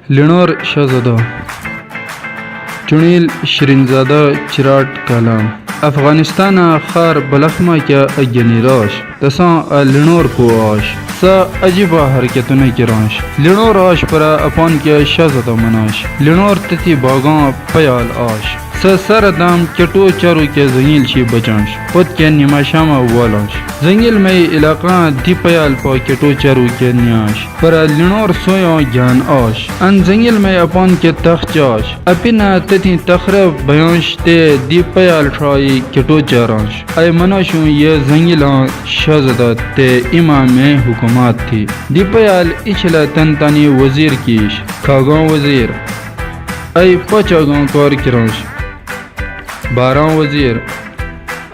لنور شہزادہ چنیل شرینزادہ چراٹ کالام افغانستان خار بلخمہ کیا اگنی راش تساں لنور پو آش سا عجیبہ حرکتن کرانش لنور آش پرا اپان کیا شہزادہ مناش لنور تتی باغاں پیال آش سر دام کٹو چارو کے زنگیل چی بچانش پت کے نیما شامہ والانش زنگیل میں علاقہ دی پیال پا کٹو چارو کے نیاش پر لنور سویوں گیان آش ان زنگیل میں اپان کے تخت چاش اپنا تتی تخرب بیانش تے دی پیال شائی کٹو چارانش اے مناشوں یہ زنگیلان شہزادہ تے امام حکومات تھی دی پیال اچھلا تنتانی وزیر کیش کھاگاں وزیر اے پچاگاں کار کرانش باراں وزیر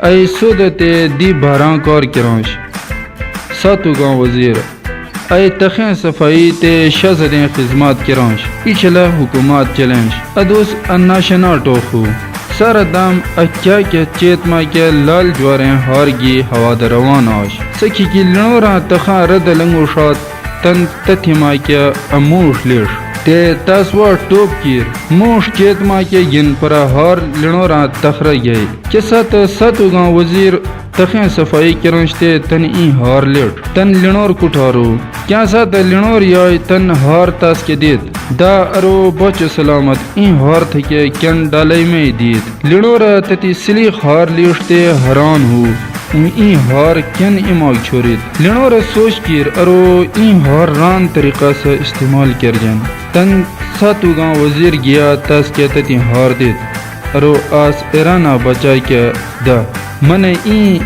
اے سودتے دی باراں کار کرانش ساتوگاں وزیر اے تخیں صفائی تے شہزادیں خدمات کرانش اچھلا حکومات چلنش ادوس اناشنا ٹوخو سر دام اکیا کے چیتما کے لال جواریں ہارگی ہوا روان آش سکی کی لنوراں تخاں رد لنگو شاد تن تتھیما کے اموش لیش تے تاسوا ٹوپ کیر موش چیتما کے گن پرا ہار لنوراں تخرہ گئی کسات ساتوگاں وزیر تخیں صفائی کرنشتے تن ای ہار لیٹ تن لنور کٹھارو کیا سات لنور یائی تن ہار تاس کے دیت دا ارو بچ سلامت ای ہار تھکے کن ڈالائی میں دیت لنور تتی سلیخ ہار لیشتے حیران ہو ای ہار کن اماغ چھوڑید لنور سوچ کیر ارو ای ہار ران طریقہ سے استعمال کر جن تن ساتوگاں وزیر گیا تاس کے تتی ہار دیت ارو آس ایرانا بچائی کے دا من ای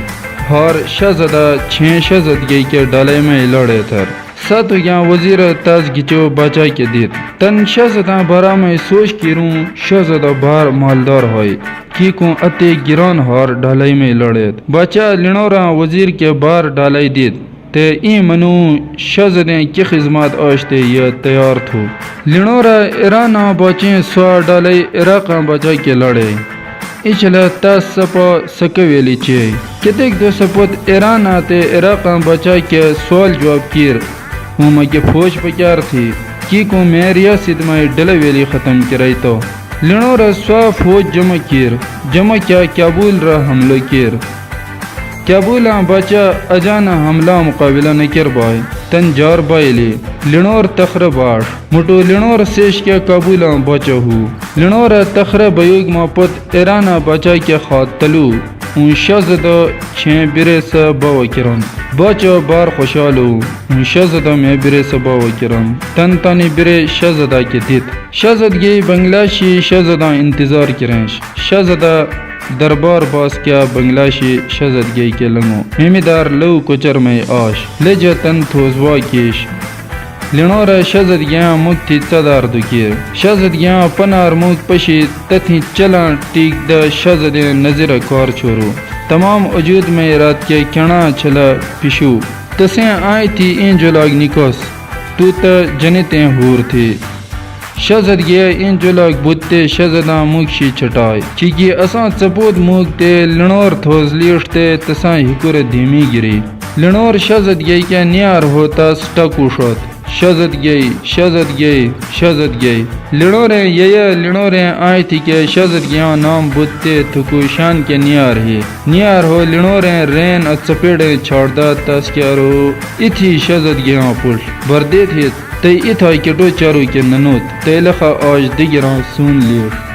ہار شہزادہ چھیں شہزادگی کے ڈالے میں لڑے تھر ساتوگاں وزیر تاس گچو بچائی کے دیت تن شہزادہ بارا میں سوچ کیروں شہزادہ بار مالدار ہوئی کی کو اتے گران ہار ڈالائی میں لڑیت بچا لنوراں وزیر کے بار ڈالائی دیت تے ای منو شہزادیں کی خدمات آشتے یہ تیار تھو لنورا ایرانا بچیں سوا ڈالائی عراقاں بچا کے لڑے اچھلا تاس سپا سکویلی چے کتیک دو سپوت ایرانا تے عراقاں بچا کے سوال جواب کیر ہوں کے فوج پکار تھی کی کو میں ریاست میں ڈلویلی ختم کرائی تو لنورا سوا فوج جمع کیا کابل را حملہ کیر کابولاں بچا اجانا حملہ مقابلہ نکر بائی تن جار بائی لی لنور تخر باش مٹو لنور سیش کے کابولاں بچا ہو لنور تخر بیوگ ماپت ایرانا بچا کے خات تلو ان شہزادہ چھیں برے سا باو کرن بچا بار خوشالو ان شہزادہ میں برے سا باو کرن تن تانی برے شہزادہ کے دیت شہزادگی بنگلاشی شہزادہ انتظار کرنش شہزادہ دربار باس کیا بنگلاشی شہزادگی کے لنگو میمیدار لو کچر میں آش لجا تن تھوزوا کیش لنور شہزادگیاں مکتی صدار دکیر شہزادگیاں پنار مک پشی تتھی چلان ٹیک دا شہزادیں نظر کار چھوڑو تمام وجود میں رات کے کھنا چلا پشو تسیں آئی تھی این جولاگ نکوس تو تا جنتیں ہور تھی شہزادگی ان جولاگ بودتے شہزادہ موکشی چٹائی چیکی اساں چپود موکتے لنور تھوز لیشتے تساں ہکور دھیمی گری لنور شہزادگی کے نیار ہوتا سٹاکو شد شہزادگی لنوریں آئی تھی کہ شہزادگیاں نام بودتے تھکو شان کے نیار ہو لنوریں رین اچپیڑیں چھاڑدا تاس کیا رو اتھی شہزادگیاں پوش بردے تھے تے اتھائی کٹو چارو کے ننوت تے لخا آج دیگراں سون لیوش